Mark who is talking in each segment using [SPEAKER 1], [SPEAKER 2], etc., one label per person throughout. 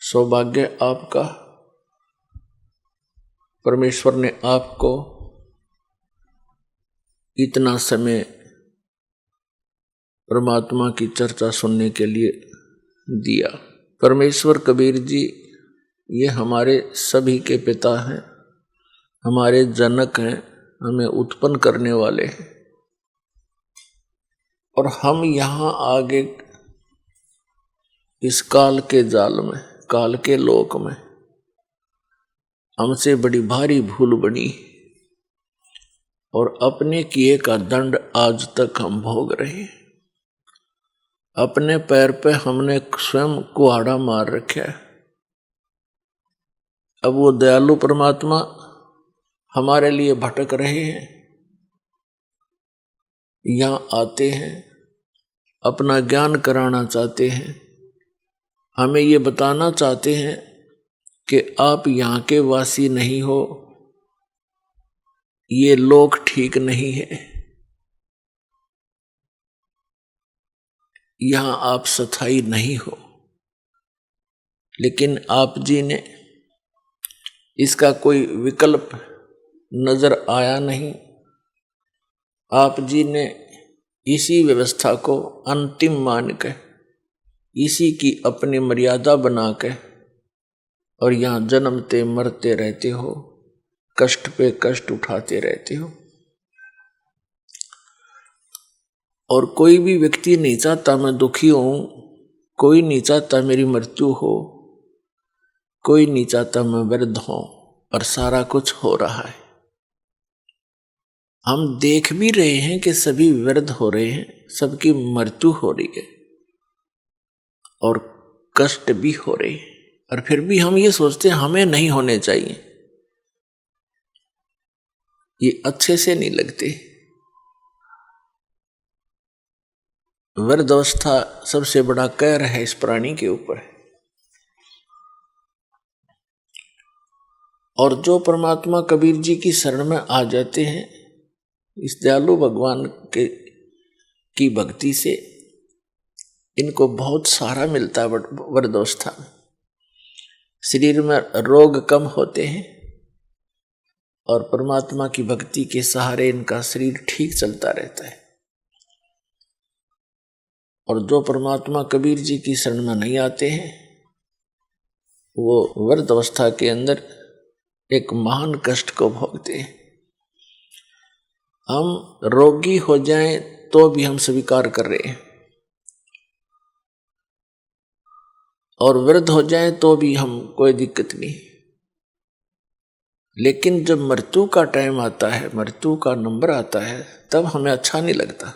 [SPEAKER 1] सौभाग्य आपका, परमेश्वर ने आपको इतना समय परमात्मा की चर्चा सुनने के लिए दिया। परमेश्वर कबीर जी ये हमारे सभी के पिता हैं, हमारे जनक हैं, हमें उत्पन्न करने वाले हैं। और हम यहाँ आगे इस काल के जाल में, काल के लोक में हमसे बड़ी भारी भूल बनी और अपने किए का दंड आज तक हम भोग रहे हैं। अपने पैर पे हमने स्वयं कुहाड़ा मार रखा है। अब वो दयालु परमात्मा हमारे लिए भटक रहे हैं, यहाँ आते हैं, अपना ज्ञान कराना चाहते हैं, हमें ये बताना चाहते हैं कि आप यहाँ के वासी नहीं हो, ये लोक ठीक नहीं है, यहाँ आप स्थायी नहीं हो। लेकिन आप जी ने इसका कोई विकल्प नजर आया नहीं। आप जी ने इसी व्यवस्था को अंतिम मान के, इसी की अपनी मर्यादा बना के और यहाँ जन्मते मरते रहते हो, कष्ट पे कष्ट उठाते रहते हो। और कोई भी व्यक्ति नहीं चाहता मैं दुखी हूं, कोई नहीं चाहता मेरी मृत्यु हो, कोई नहीं चाहता मैं वृद्ध हूं, और सारा कुछ हो रहा है। हम देख भी रहे हैं कि सभी वृद्ध हो रहे हैं, सबकी मृत्यु हो रही है और कष्ट भी हो रहे हैं, और फिर भी हम ये सोचते हैं हमें नहीं होने चाहिए। ये अच्छे से नहीं लगते। वृद्धावस्था सबसे बड़ा कहर है इस प्राणी के ऊपर। और जो परमात्मा कबीर जी की शरण में आ जाते हैं, इस दयालु भगवान के की भक्ति से इनको बहुत सारा मिलता है। वृद्धावस्था में शरीर में रोग कम होते हैं और परमात्मा की भक्ति के सहारे इनका शरीर ठीक चलता रहता है। और जो परमात्मा कबीर जी की शरण में नहीं आते हैं, वो वृद्धावस्था के अंदर एक महान कष्ट को भोगते हैं। हम रोगी हो जाएं तो भी हम स्वीकार कर रहे हैं, और वृद्ध हो जाएं तो भी हम कोई दिक्कत नहीं। लेकिन जब मृत्यु का टाइम आता है, मृत्यु का नंबर आता है, तब हमें अच्छा नहीं लगता।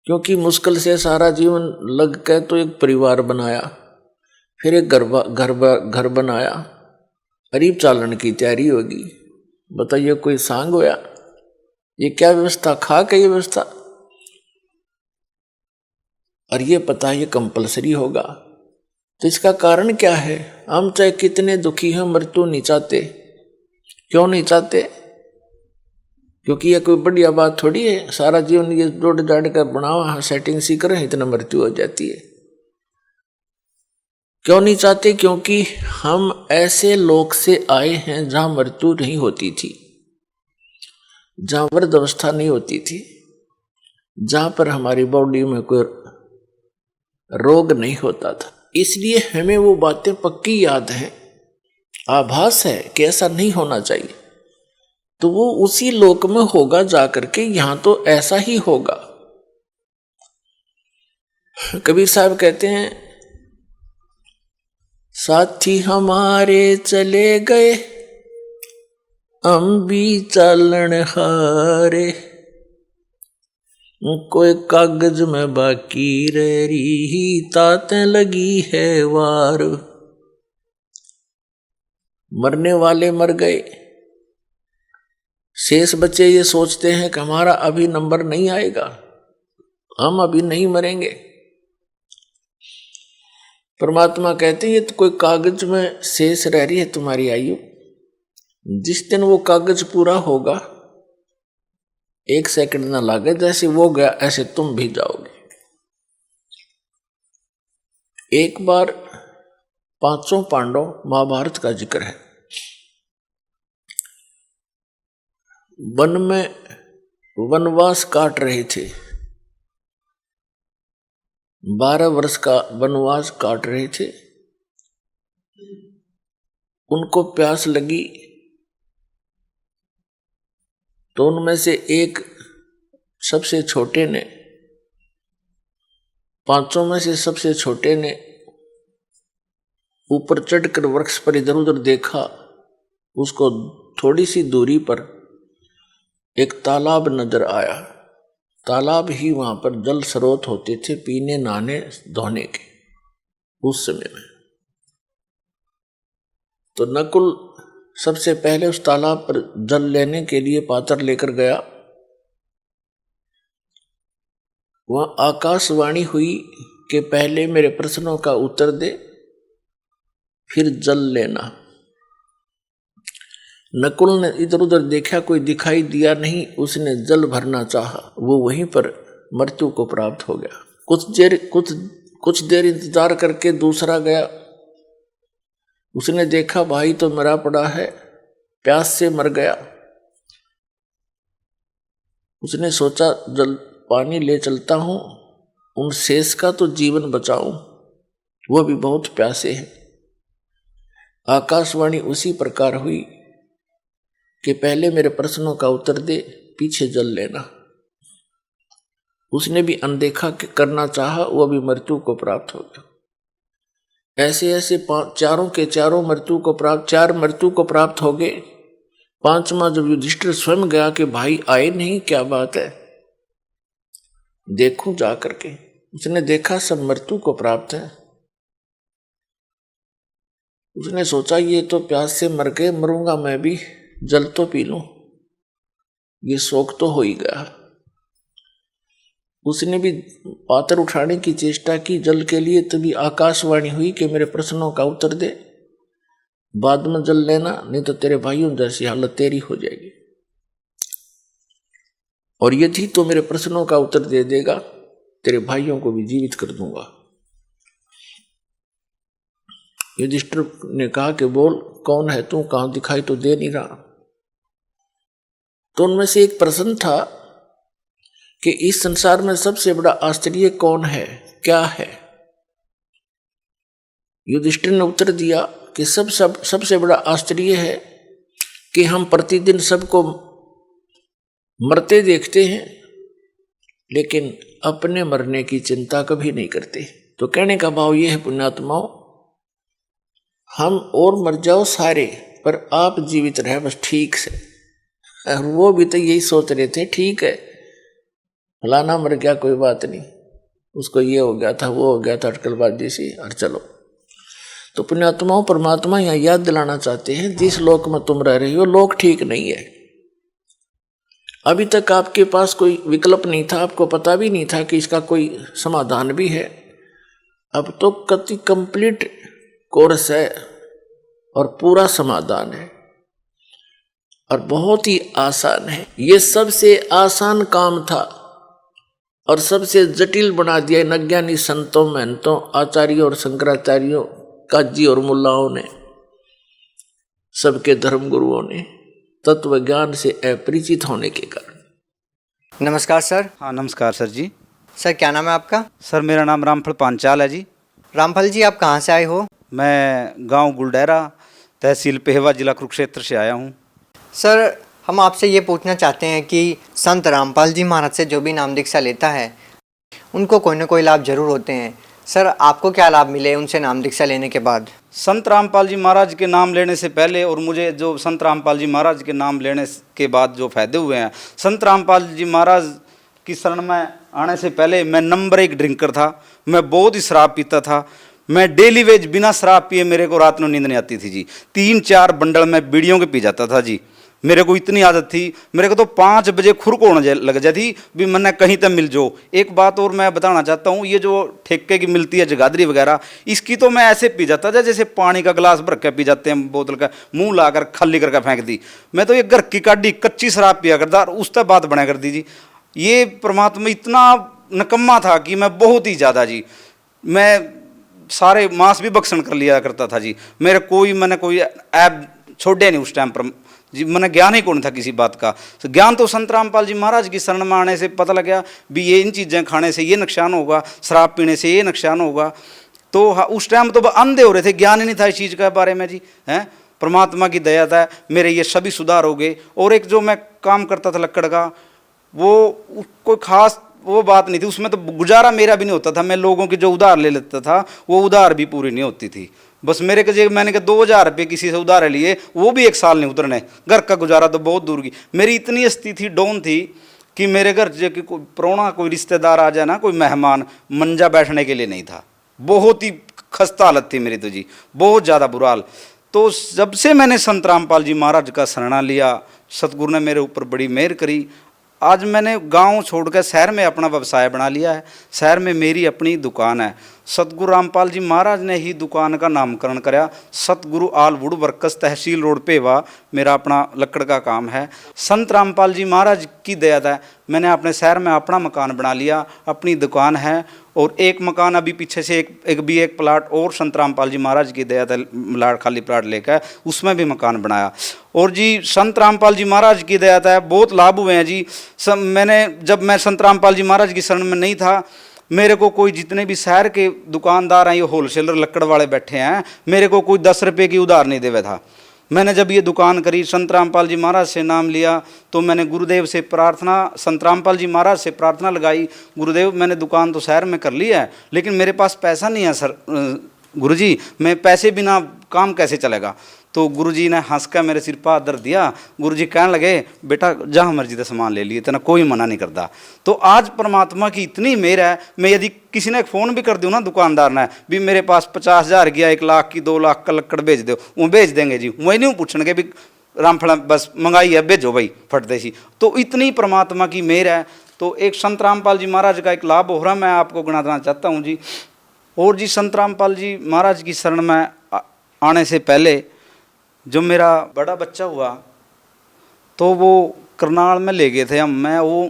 [SPEAKER 1] क्योंकि मुश्किल से सारा जीवन लग के तो एक परिवार बनाया, फिर एक घर बनाया, करीब चालन की तैयारी होगी। बताइए कोई सांग होया? ये क्या व्यवस्था, खा के ये व्यवस्था, और ये पता ये कंपलसरी होगा। तो इसका कारण क्या है? हम चाहे कितने दुखी हैं, मृत्यु नहीं चाहते। क्यों नहीं चाहते? क्योंकि ये कोई बढ़िया बात थोड़ी है, सारा जीवन ये जोड़ जाड़ कर बनावा, सेटिंग सी करें, इतना मृत्यु हो जाती है। क्यों नहीं चाहते? क्योंकि हम ऐसे लोक से आए हैं जहां मृत्यु नहीं होती थी, जहां वृद्धावस्था नहीं होती थी, जहां पर हमारी बॉडी में कोई रोग नहीं होता था। इसलिए हमें वो बातें पक्की याद हैं, आभास है कि ऐसा नहीं होना चाहिए। तो वो उसी लोक में होगा जाकर के, यहां तो ऐसा ही होगा। कबीर साहब कहते हैं, साथी हमारे चले गए, हम भी चालन हारे, कोई कागज में बाकी रह रही, ताते लगी है वार। मरने वाले मर गए, शेष बच्चे ये सोचते हैं कि हमारा अभी नंबर नहीं आएगा, हम अभी नहीं मरेंगे। परमात्मा कहते हैं ये तो कोई कागज में शेष रह रही है तुम्हारी आयु, जिस दिन वो कागज पूरा होगा, 1 सेकंड ना लागे, जैसे वो गया ऐसे तुम भी जाओगे। एक बार पांचों पांडव महाभारत का जिक्र है। वन में वनवास काट रहे थे, 12 वर्ष का वनवास काट रहे थे। उनको प्यास लगी तो उनमें से एक सबसे छोटे ने, पांचों में से सबसे छोटे ने ऊपर चढ़कर वृक्ष पर इधर उधर देखा। उसको थोड़ी सी दूरी पर एक तालाब नजर आया। तालाब ही वहां पर जल स्रोत होते थे पीने, नहाने, धोने के उस समय में। तो नकुल सबसे पहले उस तालाब पर जल लेने के लिए पात्र लेकर गया। वहां आकाशवाणी हुई कि पहले मेरे प्रश्नों का उत्तर दे, फिर जल लेना। नकुल ने इधर उधर देखा, कोई दिखाई दिया नहीं। उसने जल भरना चाहा, वो वहीं पर मृत्यु को प्राप्त हो गया। कुछ देर इंतजार करके दूसरा गया। उसने देखा भाई तो मरा पड़ा है, प्यास से मर गया। उसने सोचा जल पानी ले चलता हूं, उन शेष का तो जीवन बचाऊं, वो भी बहुत प्यासे हैं। आकाशवाणी उसी प्रकार हुई कि पहले मेरे प्रश्नों का उत्तर दे, पीछे जल लेना। उसने भी अनदेखा करना चाहा, वह भी मृत्यु को प्राप्त हो गया। ऐसे ऐसे चारों के चारों चार मृत्यु को प्राप्त हो गए। पांचवा जब युधिष्ठिर स्वयं गया कि भाई आए नहीं, क्या बात है, देखूं जा करके। उसने देखा सब मृत्यु को प्राप्त है। उसने सोचा ये तो प्यास से मर गए, मरूंगा मैं भी, जल तो पी लूं, ये शौक तो हो ही गया। उसने भी पात्र उठाने की चेष्टा की जल के लिए। तभी आकाशवाणी हुई कि मेरे प्रश्नों का उत्तर दे, बाद में जल लेना, नहीं तो तेरे भाइयों जैसी हालत तेरी हो जाएगी। और यदि तो मेरे प्रश्नों का उत्तर दे देगा, तेरे भाइयों को भी जीवित कर दूंगा। युधिष्ठिर ने कहा कि बोल कौन है तू, कहां दिखाई तो दे नहीं रहा। तो उनमें से एक प्रश्न था कि इस संसार में सबसे बड़ा आश्चर्य कौन है, क्या है। युधिष्ठिर ने उत्तर दिया कि सबसे बड़ा आश्चर्य है कि हम प्रतिदिन सबको मरते देखते हैं, लेकिन अपने मरने की चिंता कभी नहीं करते। तो कहने का भाव यह है पुण्यात्माओं, हम और मर जाओ सारे, पर आप जीवित रहे बस ठीक से। और वो भी तो यही सोच रहे थे, ठीक है फलाना मर गया कोई बात नहीं, उसको ये हो गया था, वो हो गया था, अटकलबाजी सी, और चलो। तो पुण्यात्माओं, परमात्मा यहाँ याद दिलाना चाहते हैं, जिस लोक में तुम रह रही हो लोक ठीक नहीं है। अभी तक आपके पास कोई विकल्प नहीं था, आपको पता भी नहीं था कि इसका कोई समाधान भी है। अब तो कति कंप्लीट कोर्स है और पूरा समाधान है और बहुत ही आसान है। ये सबसे आसान काम था और सबसे जटिल बना दिया इन अज्ञानी संतों, महंतों, आचार्यों और शंकराचार्यों, काजी और मुल्लाओं ने, सबके धर्म गुरुओं ने, तत्व ज्ञान से अपरिचित होने के कारण।
[SPEAKER 2] नमस्कार सर।
[SPEAKER 3] हाँ नमस्कार सर जी।
[SPEAKER 2] सर क्या नाम है आपका?
[SPEAKER 3] सर मेरा नाम रामफल पांचाल है जी।
[SPEAKER 2] रामफल जी, आप कहाँ से आए हो?
[SPEAKER 3] मैं गांव गुलडेरा, तहसील पेहवा, जिला कुरुक्षेत्र से आया हूँ।
[SPEAKER 2] सर हम आपसे ये पूछना चाहते हैं कि संत रामपाल जी महाराज से जो भी नाम दीक्षा लेता है उनको कोई ना कोई लाभ जरूर होते हैं। सर आपको क्या लाभ मिले उनसे नाम दीक्षा लेने के बाद?
[SPEAKER 3] संत रामपाल जी महाराज के नाम लेने से पहले और मुझे जो संत रामपाल जी महाराज के नाम लेने के बाद जो फायदे हुए हैं, संत रामपाल जी महाराज की शरण में आने से पहले मैं नंबर 1 ड्रिंकर था। मैं बहुत ही शराब पीता था। मैं डेली वेज बिना शराब पिए मेरे को रात में नींद नहीं आती थी जी। 3-4 बंडल मैं बीड़ियों के पी जाता था जी। मेरे को इतनी आदत थी, मेरे को तो 5 बजे खुरक होने लग जाती भी मैंने कहीं तक मिल जो। एक बात और मैं बताना चाहता हूँ, ये जो ठेके की मिलती है जगाधरी वगैरह, इसकी तो मैं ऐसे पी जाता था जैसे पानी का गिलास भर के पी जाते हैं बोतल का, मुंह लाकर खाली करके फेंक दी। मैं तो ये घर की काटी कच्ची शराब पिया करता और उस तक बात बना कर दी जी। ये परमात्मा इतना निकम्मा था कि मैं बहुत ही ज़्यादा जी, मैं सारे मांस भी बक्सन कर लिया करता था जी। मैंने कोई ऐप छोड़े नहीं उस टाइम पर जी। मैंने ज्ञान ही कौन था किसी बात का। तो ज्ञान तो संत रामपाल जी महाराज की शरण में आने से पता लगा भी ये इन चीज़ें खाने से ये नुकसान होगा, शराब पीने से ये नुकसान होगा। तो हाँ, उस टाइम तो अंधे हो रहे थे, ज्ञान ही नहीं था इस चीज़ के बारे में जी। हैं, परमात्मा की दया था, मेरे ये सभी सुधार हो गए। और एक जो मैं काम करता था लक्कड़ का, वो कोई खास वो बात नहीं थी उसमें, तो गुजारा मेरा भी नहीं होता था। मैं लोगों की जो उधार ले लेता था वो उधार भी पूरी नहीं होती थी। बस मेरे के मैंने कहा 2000 रुपये किसी से उधार लिए, वो भी 1 साल नहीं उतरने। घर का गुजारा तो बहुत दूर की। मेरी इतनी स्थिति डाउन थी कि मेरे घर जो कि कोई प्राहुणा, कोई रिश्तेदार आ जाए ना, कोई मेहमान, मंजा बैठने के लिए नहीं था। बहुत ही खस्ता हालत थी मेरी तो जी, बहुत ज़्यादा बुरा हाल। तो जब से मैंने संत रामपाल जी महाराज का शरणा लिया, सतगुरु ने मेरे ऊपर बड़ी मेहर करी। आज मैंने गांव छोड़कर शहर में अपना व्यवसाय बना लिया है। शहर में मेरी अपनी दुकान है। सतगुरु रामपाल जी महाराज ने ही दुकान का नामकरण कराया। सतगुरु आल would workers, tehsil road Pewa, मेरा अपना लक्कड़ का काम है। संत रामपाल जी महाराज की दया था, मैंने अपने शहर में अपना मकान बना लिया, अपनी दुकान है। और एक मकान अभी पीछे से एक प्लाट और संत रामपाल जी महाराज की दया था, खाली प्लाट लेकर उसमें भी मकान बनाया। और जी संत रामपाल जी महाराज की दया था, बहुत लाभ हुए हैं जी। जब मैं संत रामपाल जी महाराज की शरण में नहीं था, मेरे को कोई, जितने भी शहर के दुकानदार हैं, ये होलसेलर लक्कड़ वाले बैठे हैं, मेरे को कोई 10 रुपये की उधार नहीं देवे था। मैंने जब ये दुकान करी, संत रामपाल जी महाराज से नाम लिया, तो मैंने गुरुदेव से प्रार्थना, संत रामपाल जी महाराज से प्रार्थना लगाई, गुरुदेव मैंने दुकान तो शहर में कर ली है, लेकिन मेरे पास पैसा नहीं है सर, गुरुजी मैं पैसे बिना काम कैसे चलेगा। तो गुरुजी ने हंस कर मेरे सिर पर दर दिया। गुरुजी कहने लगे, बेटा जहाँ मर्जी का सामान ले लिए, तेना कोई मना नहीं करता। तो आज परमात्मा की इतनी मेहर है, मैं यदि किसी ने फ़ोन भी कर दूँ ना दुकानदार ने भी, मेरे पास 50,000 गया, 1 लाख की 2 लाख का लक्कड़ भेज दो, वो भेज देंगे जी। वही नहीं पूछने भी रामफला बस मंगाई है, भेजो भाई फटते सी। तो इतनी परमात्मा की मेहर है। तो एक संत रामपाल जी महाराज का एक लाभ हो रहा, मैं आपको गिनाना चाहता हूँ जी। और जी संत रामपाल जी महाराज की शरण में आने से पहले जो मेरा बड़ा बच्चा हुआ, तो वो करनाल में ले गए थे हम।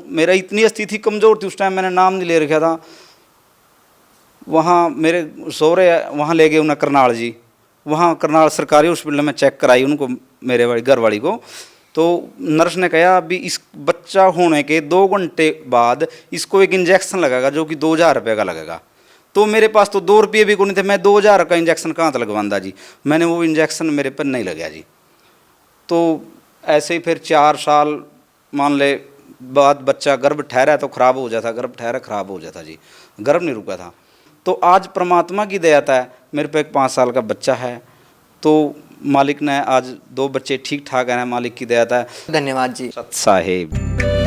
[SPEAKER 3] मेरा इतनी स्थिति कमज़ोर थी उस टाइम, मैंने नाम नहीं ले रखा था। वहाँ मेरे सौरे वहाँ ले गए उन्हें करनाल जी। वहाँ करनाल सरकारी हॉस्पिटल में चेक कराई उनको, मेरे वाली घर वाली को। तो नर्स ने कहा अभी इस बच्चा होने के 2 घंटे बाद इसको एक इंजेक्शन लगेगा जो कि 2000 रुपये का लगेगा। तो मेरे पास तो 2 रुपये भी कोई नहीं थे, मैं 2000 का इंजेक्शन कहाँ तक लगवांदा जी। मैंने वो इंजेक्शन मेरे पर नहीं लगा जी। तो ऐसे ही फिर 4 साल मान ले बाद बच्चा गर्भ ठहरा तो ख़राब हो जाता, गर्भ ठहरा ख़राब हो जाता जी, गर्भ नहीं रुका था। तो आज परमात्मा की दया है, मेरे पे एक 5 साल का बच्चा है। तो मालिक ने आज 2 बच्चे ठीक ठाक हैं, मालिक की दया है।
[SPEAKER 2] धन्यवाद जी।
[SPEAKER 3] सत साहेब।